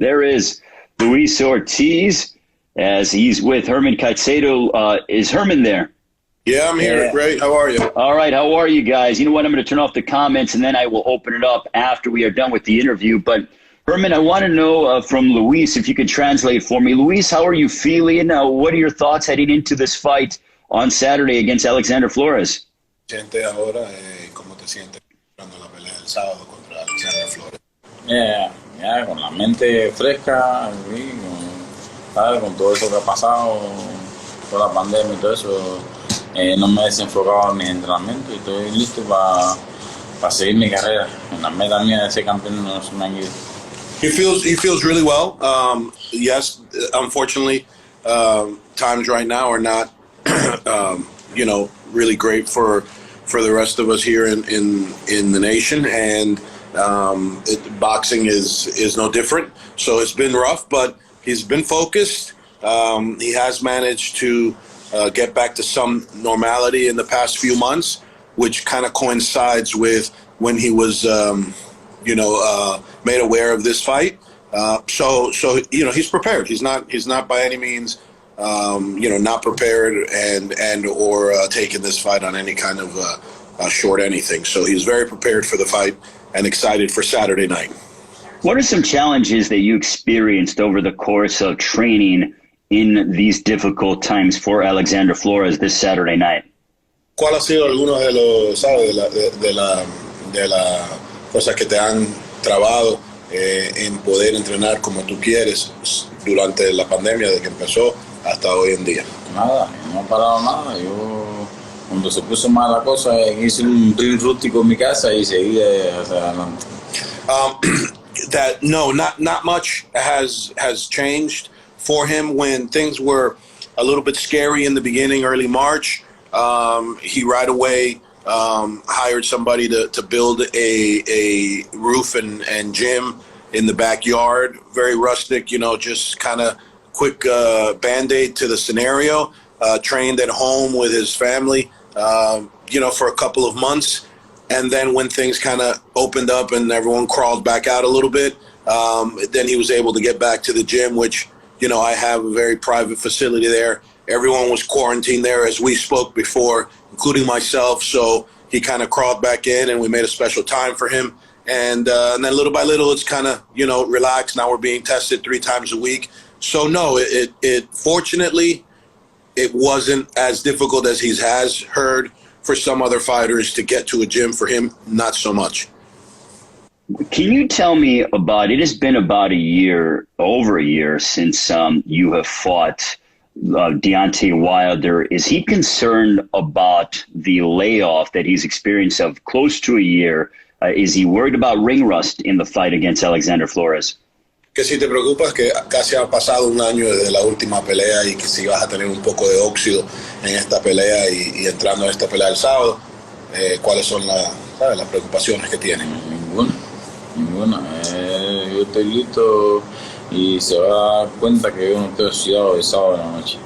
there is Ruiz Ortiz as he's with Hermain Caicedo. Is Herman there? Yeah, I'm here. Yeah. Great. How are you? All right. How are you guys? You know what? I'm going to turn off the comments and then I will open it up after we are done with the interview. But Herman, I want to know from Luis, if you could translate for me. Luis, how are you feeling? What are your thoughts heading into this fight on Saturday against Alexander Flores? ¿Sientes ahora cómo te sientes cuando la pelea del sábado contra Alexander Flores? Ya, con la mente fresca, con todo eso que ha pasado, toda la pandemia y todo eso, no me he desenfocado en mi entrenamiento y estoy listo para seguir mi carrera. En la meta mía de ser campeón no se me han ido. He feels really well. Yes, unfortunately, times right now are not, really great for the rest of us here in the nation, and boxing is no different. So it's been rough, but he's been focused. He has managed to get back to some normality in the past few months, which kind of coincides with when he was, made aware of this fight. So he's prepared. He's not by any means, not prepared or taking this fight on any kind of short anything. So he's very prepared for the fight and excited for Saturday night. What are some challenges that you experienced over the course of training in these difficult times for Alexander Flores this Saturday night? ¿Cuál ha sido algunos de los, de las cosas que te han trabado en poder entrenar como tú quieres durante la pandemia, desde que empezó hasta hoy en día? Nada, no he parado nada. Yo, cuando se puso mal la cosa, hice un drill rústico en mi casa y seguí hacia adelante. Not much has changed for him. When things were a little bit scary in the beginning, early March, he right away hired somebody to build a roof and gym in the backyard. Very rustic, just kind of quick Band-Aid to the scenario. Trained at home with his family, for a couple of months. And then when things kind of opened up and everyone crawled back out a little bit, then he was able to get back to the gym, which, I have a very private facility there. Everyone was quarantined there, as we spoke before, including myself. So he kind of crawled back in, and we made a special time for him. And then little by little, it's kind of, relaxed. Now we're being tested 3 times a week. So no, it fortunately, it wasn't as difficult as he has heard for some other fighters to get to a gym. For him, not so much. Can you tell me it has been about over a year since you have fought Deontay Wilder. Is he concerned about the layoff that he's experienced of close to a year? Is he worried about ring rust in the fight against Alexander Flores? Que si te preocupas que casi ha pasado un año desde la última pelea y que si vas a tener un poco de óxido en esta pelea y entrando en esta pelea el sábado, ¿cuáles son las preocupaciones que tienen? Ninguna. Yo estoy listo y se va a dar cuenta que yo no estoy oxidado el sábado en la noche.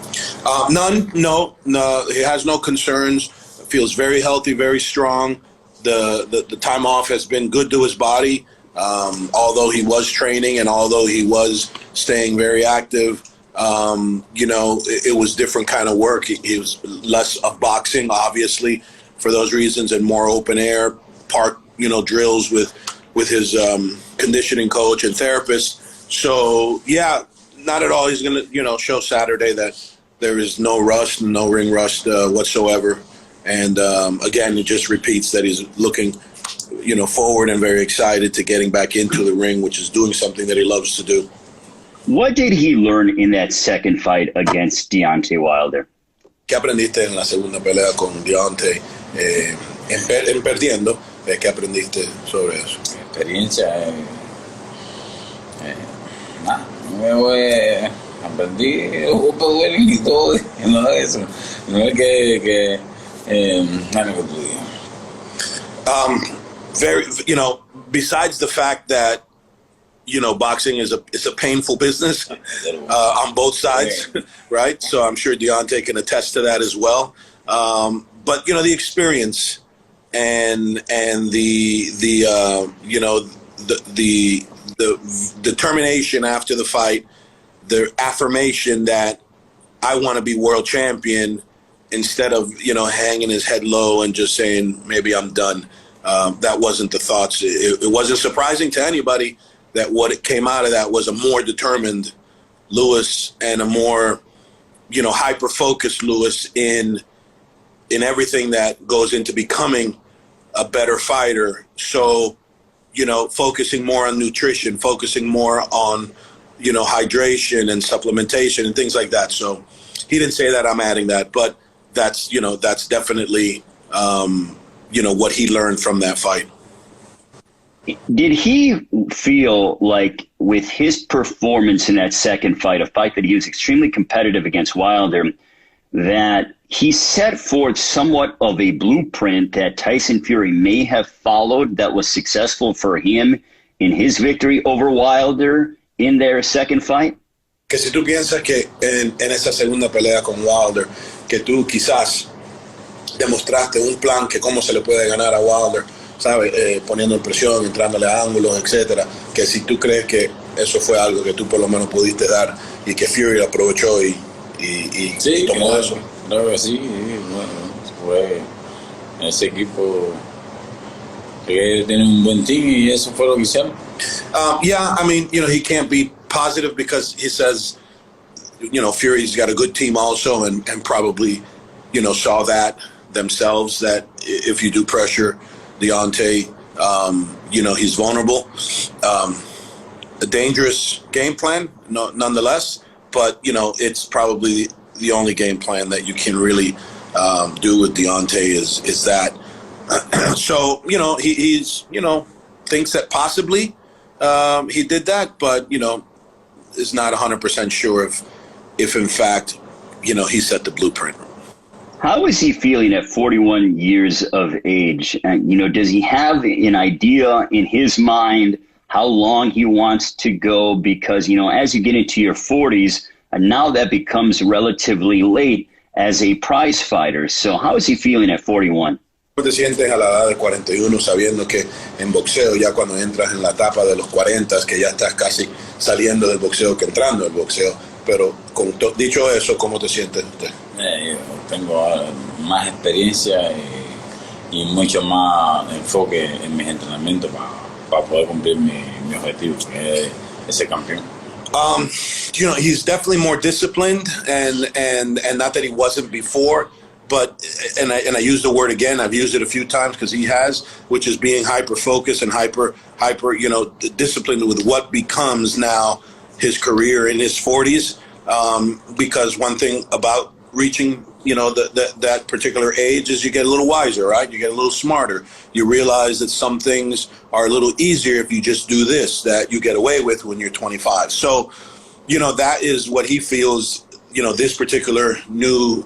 None. No. He has no concerns. Feels very healthy, very strong. The time off has been good to his body. Although he was training and although he was staying very active, it was different kind of work. He was less of boxing, obviously, for those reasons, and more open air, park, drills with his conditioning coach and therapist. So, yeah, not at all. He's going to, show Saturday that there is no rust, no ring rust whatsoever. And, again, it just repeats that he's looking forward and very excited to getting back into the ring, which is doing something that he loves to do. What did he learn in that second fight against Deontay Wilder? ¿Qué aprendiste en la segunda pelea con Deontay? En perdiendo, ¿qué aprendiste sobre eso? Experiencia, aprendí un poco y todo, no es eso. No es que tú digas. Very, besides the fact that, boxing is a painful business on both sides, right? So I'm sure Deontay can attest to that as well. But, the experience and the determination after the fight, the affirmation that I want to be world champion, instead of, hanging his head low and just saying, maybe I'm done. That wasn't the thoughts. It wasn't surprising to anybody that what it came out of that was a more determined Lewis and a more, hyper-focused Lewis in everything that goes into becoming a better fighter. So, focusing more on nutrition, focusing more on, hydration and supplementation and things like that. So he didn't say that, I'm adding that, but that's definitely, what he learned from that fight. Did he feel like with his performance in that second fight, a fight that he was extremely competitive against Wilder, that he set forth somewhat of a blueprint that Tyson Fury may have followed that was successful for him in his victory over Wilder in their second fight? Que si tú piensas que en esa segunda pelea con Wilder, que tú quizás demostraste un plan que cómo se le puede ganar a Wilder, ¿sabes? Poniendo presión, entrándole a ángulos, etcétera, que si tú crees que eso fue algo que tú por lo menos pudiste dar y que Fury aprovechó y sí, tomó claro, eso. Creo que sí, bueno, fue ese equipo que tiene un buen team y eso fue lo que hicieron. Yeah, I mean, he can't be positive because he says, Fury's got a good team also, and probably, saw that themselves, that if you do pressure Deontay, he's vulnerable. A dangerous game plan, nonetheless, but, it's probably the only game plan that you can really do with Deontay is that. So, he's, thinks that possibly he did that, but, is not 100% sure if in fact, he set the blueprint. How is he feeling at 41 years of age? And, does he have an idea in his mind how long he wants to go? Because, as you get into your 40s, and now that becomes relatively late as a prize fighter. So how is he feeling at 41? ¿Cómo te sientes a la edad de 41 sabiendo que en boxeo ya cuando entras en la etapa de los 40, que ya estás casi saliendo del boxeo que entrando al boxeo? Pero dicho eso, ¿cómo te sientes usted? Yo tengo más experiencia y mucho más enfoque en mis entrenamientos para poder cumplir mi objetivo, que es ese campeón. He's definitely more disciplined, and not that he wasn't before, but and I use the word again. I've used it a few times because he has, which is being hyper focused and hyper disciplined with what becomes now his career in his 40s. Because one thing about reaching that particular age is you get a little wiser, right? You get a little smarter. You realize that some things are a little easier if you just do this that you get away with when you're 25. So, that is what he feels. This particular new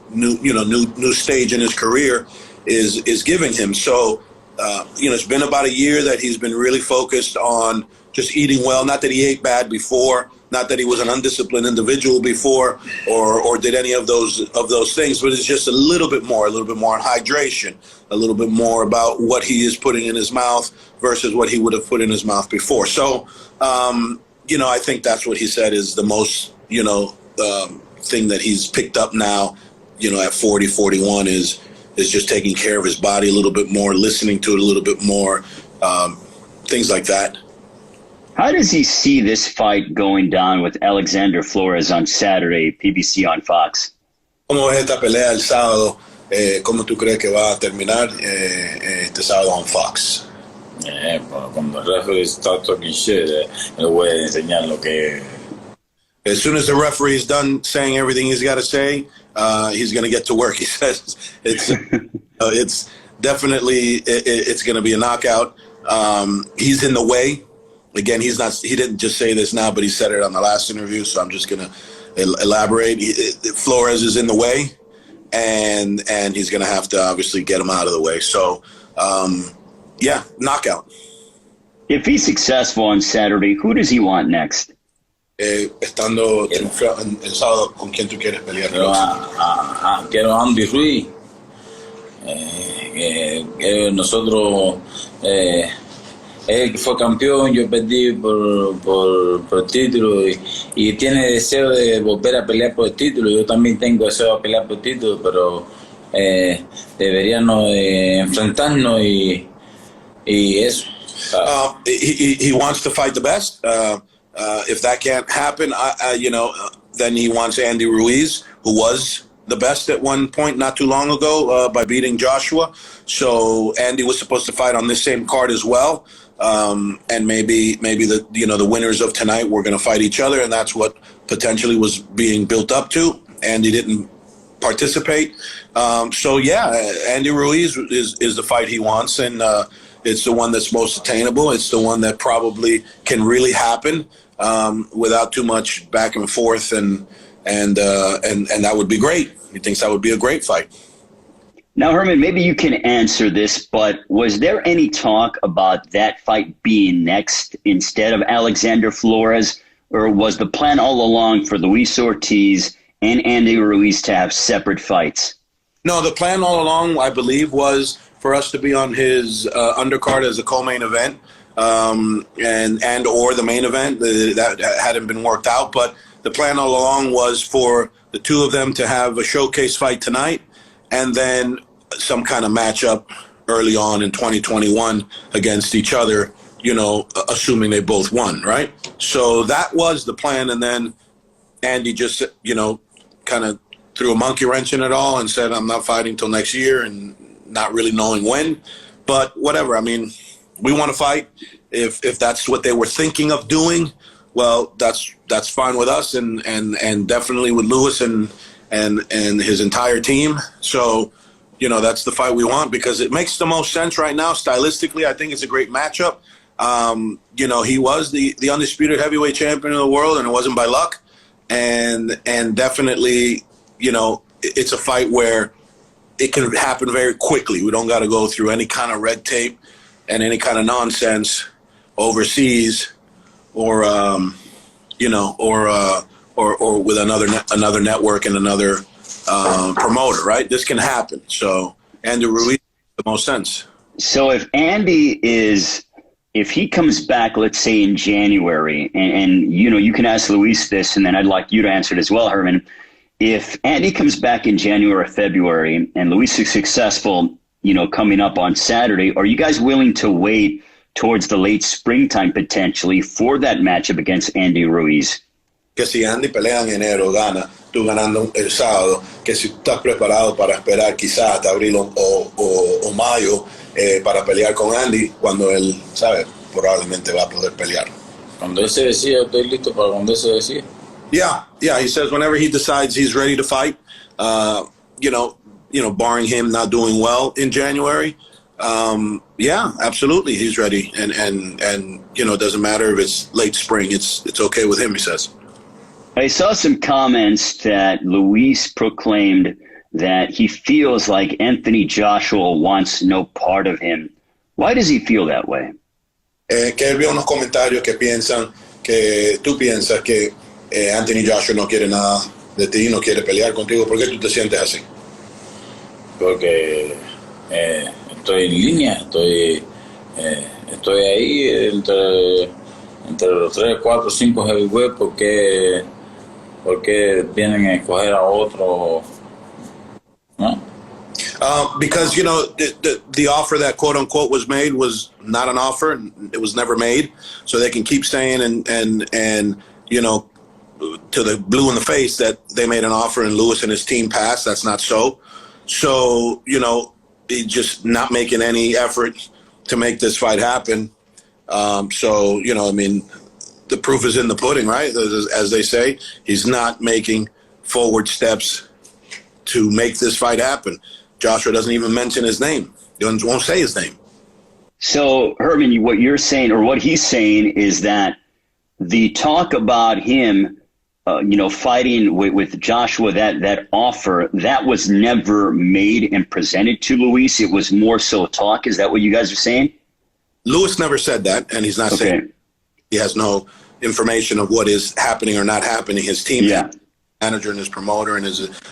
stage in his career is giving him. So, it's been about a year that he's been really focused on just eating well. Not that he ate bad before, not that he was an undisciplined individual before, or did any of those things, but it's just a little bit more on hydration, a little bit more about what he is putting in his mouth versus what he would have put in his mouth before. So, I think that's what he said is the most, thing that he's picked up now, at 40, 41 is just taking care of his body a little bit more, listening to it a little bit more, things like that. How does he see this fight going down with Alexander Flores on Saturday, PBC on Fox? ¿Cómo ves esta pelea el sábado? ¿Cómo tú crees que va a terminar este sábado on Fox? Cuando el referee está talking shit, le voy a enseñar lo que... As soon as the referee is done saying everything he's got to say, he's going to get to work. He says it's definitely it's going to be a knockout. He's in the way. Again, he didn't just say this now, but he said it on the last interview. So I'm just going to elaborate. Flores is in the way, and he's going to have to obviously get him out of the way. So, knockout. If he's successful on Saturday, who does he want next? Estando el sábado, ¿con quién tú quieres pelear? Quiero a Andy Ruiz. Nosotros él fue campeón, yo perdí por título y tiene deseo de volver a pelear por el título. Yo también tengo deseo de pelear por el título, pero deberíamos enfrentarnos y eso. He wants to fight the best. If that can't happen, then he wants Andy Ruiz, who was the best at one point not too long ago by beating Joshua. So Andy was supposed to fight on this same card as well. And maybe the winners of tonight were going to fight each other, and that's what potentially was being built up to. Andy didn't participate. Andy Ruiz is the fight he wants, and it's the one that's most attainable. It's the one that probably can really happen without too much back and forth, and that would be great. He thinks that would be a great fight. Now, Herman, maybe you can answer this, but was there any talk about that fight being next instead of Alexander Flores, or was the plan all along for Luis Ortiz and Andy Ruiz to have separate fights? No, the plan all along, I believe, was for us to be on his undercard as a co-main event, and or the main event. That hadn't been worked out, but the plan all along was for the two of them to have a showcase fight tonight, and then some kind of matchup early on in 2021 against each other, assuming they both won, right? So that was the plan, and then Andy just, kind of threw a monkey wrench in it all and said, I'm not fighting till next year, and not really knowing when. But whatever, I mean, we want to fight. If that's what they were thinking of doing, well, that's fine with us, and definitely with Luis and his entire team. So, that's the fight we want, because it makes the most sense right now. Stylistically, I think it's a great matchup. He was the undisputed heavyweight champion of the world, and it wasn't by luck. And definitely, it's a fight where it can happen very quickly. We don't got to go through any kind of red tape and any kind of nonsense overseas, or with another network and another promoter, right? This can happen. So Andy Ruiz makes the most sense. So if he comes back, let's say in January, and you can ask Luis this, and then I'd like you to answer it as well, Herman. If Andy comes back in January or February, and Luis is successful, coming up on Saturday, are you guys willing to wait towards the late springtime potentially for that matchup against Andy Ruiz? Que si Andy pelea en enero, gana, tú ganando el sábado, que si estás preparado para esperar quizás hasta abril o mayo para pelear con Andy, cuando él, sabe, probablemente va a poder pelear. Cuando él se decida, estoy listo para cuando él se decida. Yeah, he says whenever he decides he's ready to fight, barring him not doing well in January, absolutely, he's ready, and it doesn't matter if it's late spring, it's okay with him, he says. I saw some comments that Luis proclaimed that he feels like Anthony Joshua wants no part of him. Why does he feel that way? Que él vio unos comentarios que piensan que tú piensas que Anthony Joshua no quiere nada de ti, no quiere pelear contigo. ¿Por qué tú te sientes así? Porque estoy en línea, estoy ahí entre los 3, 4, 5 heavyweights. porque vienen a escoger a otro, ¿no? Because the offer that quote unquote was made was not an offer. It was never made, so they can keep saying and to the blue in the face that they made an offer and Luis and his team passed. That's not so. So he's just not making any effort to make this fight happen. The proof is in the pudding, right? As they say, he's not making forward steps to make this fight happen. Joshua doesn't even mention his name. He won't say his name. So, Herman, what you're saying, or what he's saying, is that the talk about him, fighting with Joshua, that offer, that was never made and presented to Luis. It was more so talk. Is that what you guys are saying? Luis never said that, and he's not saying. He has no information of what is happening or not happening. His team, manager and his promoter, and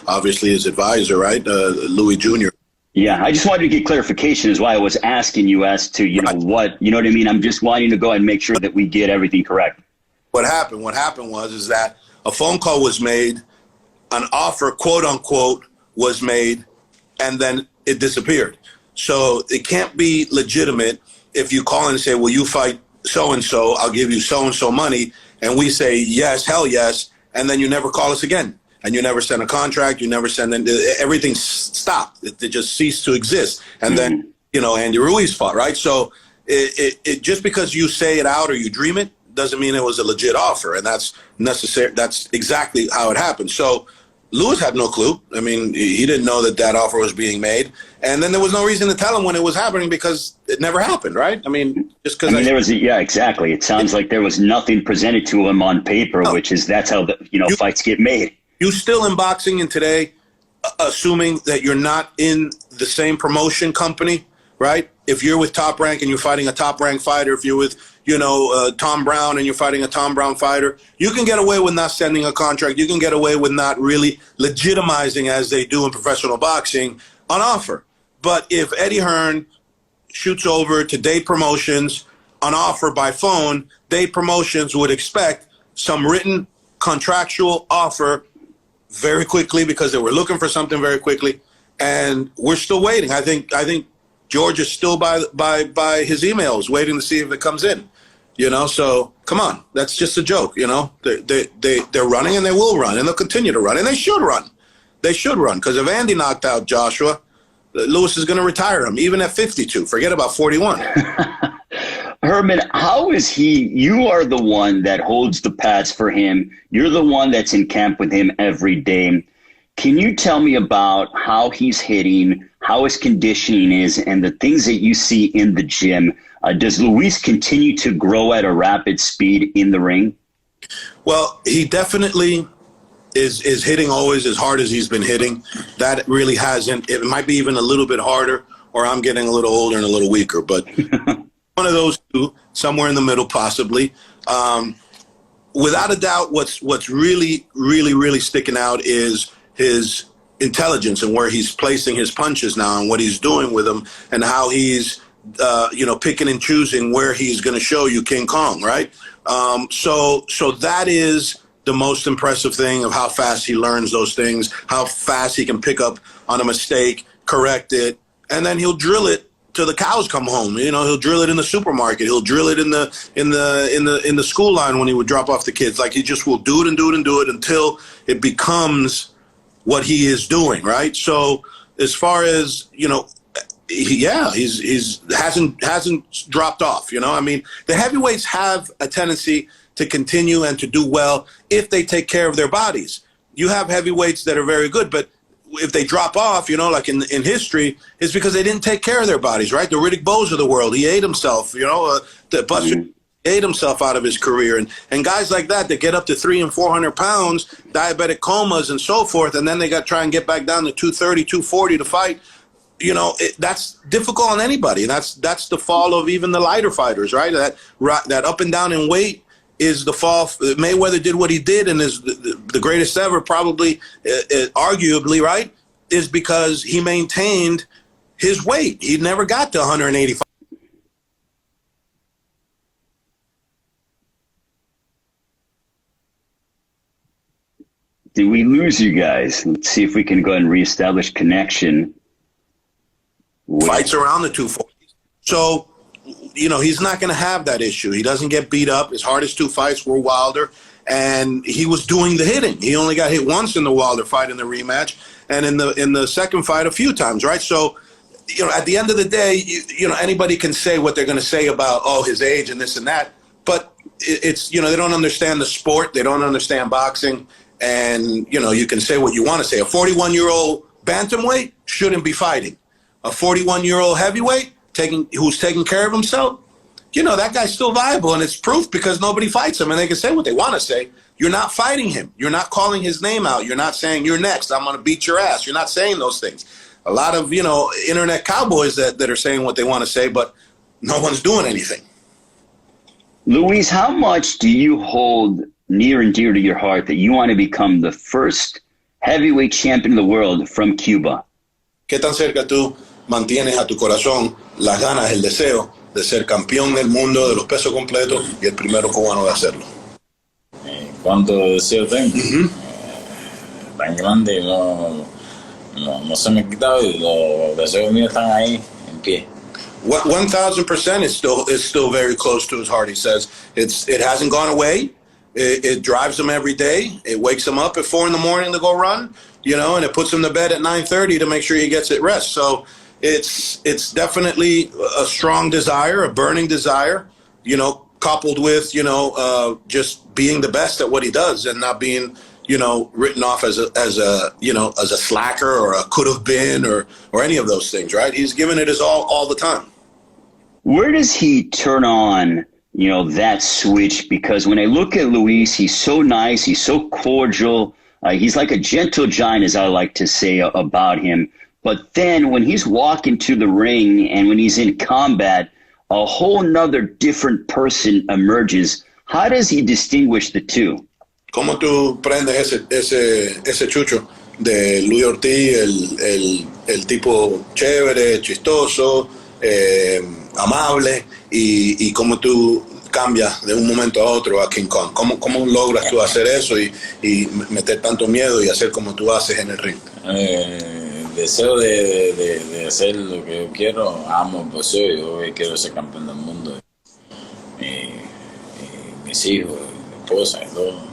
obviously his advisor, right, Louis Jr. Yeah, I just wanted to get clarification is why I was asking you as to, what, you know what I mean? I'm just wanting to go ahead and make sure that we get everything correct. What happened was that a phone call was made, an offer, quote unquote, was made, and then it disappeared. So it can't be legitimate if you call and say, will you fight so-and-so, I'll give you so-and-so money, and we say, yes, hell yes, and then you never call us again. And you never send a contract, you never send, everything stopped. It just ceased to exist. And then, Andy Ruiz fought, right? So it just because you say it out or you dream it doesn't mean it was a legit offer. And that's necessary. That's exactly how it happened. So Lewis had no clue. I mean, he didn't know that offer was being made. And then there was no reason to tell him when it was happening because it never happened, right? I mean, just because yeah, exactly. It sounds like there was nothing presented to him on paper, which is that's how fights get made. You still in boxing and today, assuming that you're not in the same promotion company, right? If you're with Top Rank and you're fighting a Top Rank fighter, if you're with, Tom Brown and you're fighting a Tom Brown fighter, you can get away with not sending a contract. You can get away with not really legitimizing, as they do in professional boxing, an offer. But if Eddie Hearn shoots over to Date Promotions, an offer by phone, Date Promotions would expect some written contractual offer very quickly because they were looking for something very quickly, and we're still waiting. I think George is still by his emails, waiting to see if it comes in. So come on, that's just a joke. They're running and they will run and they'll continue to run and they should run. They should run because if Andy knocked out Joshua, Lewis is going to retire him even at 52. Forget about 41. Herman, how is he? You are the one that holds the pads for him. You're the one that's in camp with him every day. Can you tell me about how he's hitting, how his conditioning is, and the things that you see in the gym? Does Luis continue to grow at a rapid speed in the ring? Well, he definitely is hitting always as hard as he's been hitting. That really hasn't. It might be even a little bit harder, or I'm getting a little older and a little weaker, but one of those two, somewhere in the middle possibly. Without a doubt, what's really, really, really sticking out is his intelligence and where he's placing his punches now and what he's doing with them and how he's, picking and choosing where he's going to show you King Kong, right? So that is the most impressive thing of how fast he learns those things, how fast he can pick up on a mistake, correct it, and then he'll drill it till the cows come home. He'll drill it in the supermarket. He'll drill it in the school line when he would drop off the kids. Like he just will do it and do it and do it until it becomes what he is doing, right? So as far as he hasn't dropped off. I mean, the heavyweights have a tendency to continue and to do well if they take care of their bodies. You have heavyweights that are very good, but if they drop off, like in history, it's because they didn't take care of their bodies, right? The Riddick Bowes of the world, he ate himself, the Buster ate himself out of his career. And guys like that get up to 300 and 400 pounds, diabetic comas and so forth, and then they got to try and get back down to 230, 240 to fight. That's difficult on anybody. And that's the fall of even the lighter fighters, right? That up and down in weight is the fall. Mayweather did what he did and is the greatest ever, probably, arguably, right, is because he maintained his weight. He never got to 185. Did we lose you guys? Let's see if we can go ahead and reestablish connection. Fights around the 240. So, he's not going to have that issue. He doesn't get beat up. His hardest two fights were Wilder, and he was doing the hitting. He only got hit once in the Wilder fight in the rematch, and in the second fight a few times, right? So, at the end of the day, anybody can say what they're going to say about, his age and this and that, but it's, they don't understand the sport. They don't understand boxing, and, you can say what you want to say. A 41-year-old bantamweight shouldn't be fighting. A 41-year-old heavyweight who's taking care of himself, that guy's still viable, and it's proof because nobody fights him, and they can say what they want to say. You're not fighting him. You're not calling his name out. You're not saying, you're next, I'm going to beat your ass. You're not saying those things. A lot of, internet cowboys that are saying what they want to say, but no one's doing anything. Luis, how much do you hold near and dear to your heart that you want to become the first heavyweight champion of the world from Cuba? ¿Qué tan cerca tú mantienes a tu corazón las ganas, el deseo de ser campeón del mundo de los pesos completos y el primero cubano de hacerlo. ¿Cuánto deseo tengo? Tan grande, no se me ha quitado y los deseos míos están ahí en pie. 1,000% is still very close to his heart. He says it hasn't gone away. It drives him every day. It wakes him up at 4 a.m. to go run, and it puts him to bed at 9:30 to make sure he gets it rest. So it's definitely a strong desire, a burning desire, coupled with just being the best at what he does and not being written off as a slacker or a could have been or any of those things, right? He's giving it his all the time. Where does he turn on, that switch? Because when I look at Ruiz, he's so nice, he's so cordial, he's like a gentle giant, as I like to say about him. But then when he's walking to the ring and when he's in combat, a whole nother different person emerges. How does he distinguish the two? ¿Cómo tú prendes ese chucho de Luis Ortiz, el tipo chévere, chistoso, amable, y cómo tú cambias de un momento a otro a King Kong? ¿Cómo logras tú hacer eso y meter tanto miedo y hacer como tú haces en el ring? Deseo de hacer lo que yo quiero, amo el boxeo, yo quiero ser campeón del mundo, mis hijos, mi esposa y todo.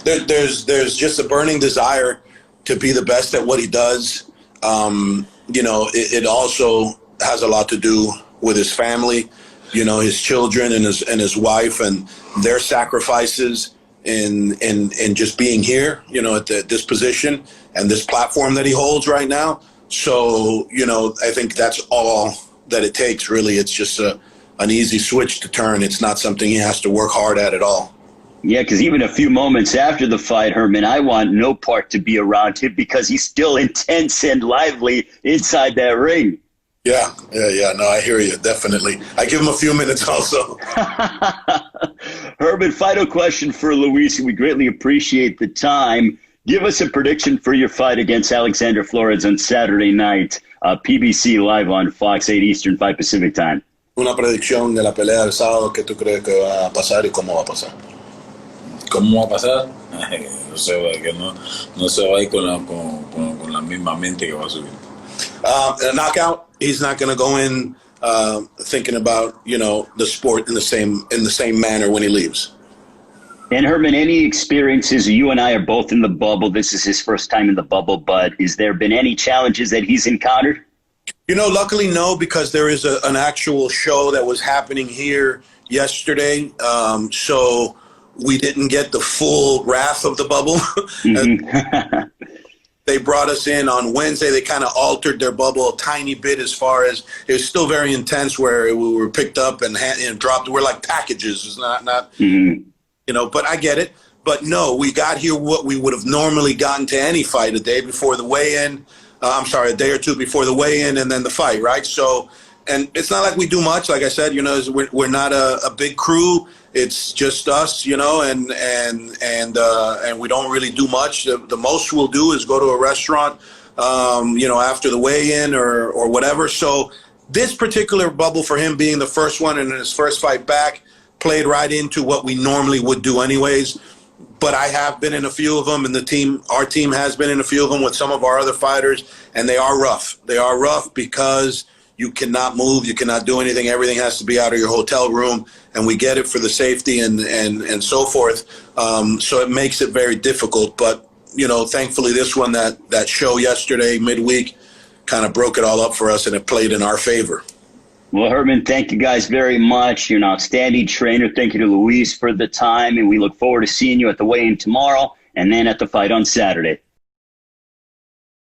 There's just a burning desire to be the best at what he does. It also has a lot to do with his family, his children and his wife and their sacrifices in just being here, at this position and this platform that he holds right now. So, I think that's all that it takes, really. It's just an easy switch to turn. It's not something he has to work hard at all. Yeah, because even a few moments after the fight, Herman, I want no part to be around him because he's still intense and lively inside that ring. Yeah. No, I hear you, definitely. I give him a few minutes also. Herman, final question for Luis. We greatly appreciate the time. Give us a prediction for your fight against Alexander Flores on Saturday night, PBC live on Fox 8 Eastern, 5 Pacific time. Una predicción de la pelea del sábado, ¿qué tú crees que va a pasar y cómo va a pasar? ¿Cómo va a pasar? No sé, que no se va a ir con la misma mente que va a subir. A knockout, he's not going to go in thinking about, the sport in the same manner when he leaves. And Herman, any experiences? You and I are both in the bubble. This is his first time in the bubble, but has there been any challenges that he's encountered? Luckily, no, because there is an actual show that was happening here yesterday. So we didn't get the full wrath of the bubble. Mm-hmm. They brought us in on Wednesday. They kind of altered their bubble a tiny bit as far as it was still very intense where we were picked up and dropped. We're like packages. It's not mm-hmm. But I get it. But no, we got here what we would have normally gotten to any fight a day before the weigh-in. A day or two before the weigh-in and then the fight, right? So, and it's not like we do much. Like I said, we're not a big crew. It's just us, and we don't really do much. The most we'll do is go to a restaurant, after the weigh-in or whatever. So this particular bubble for him being the first one and his first fight back played right into what we normally would do anyways. But I have been in a few of them, and our team has been in a few of them with some of our other fighters, and they are rough. They are rough because you cannot move, you cannot do anything. Everything has to be out of your hotel room, and we get it for the safety and so forth. So it makes it very difficult. But, thankfully this one, that show yesterday, midweek, kind of broke it all up for us, and it played in our favor. Well, Herman, thank you guys very much. You're an outstanding trainer. Thank you to Ruiz for the time, and we look forward to seeing you at the weigh-in tomorrow and then at the fight on Saturday.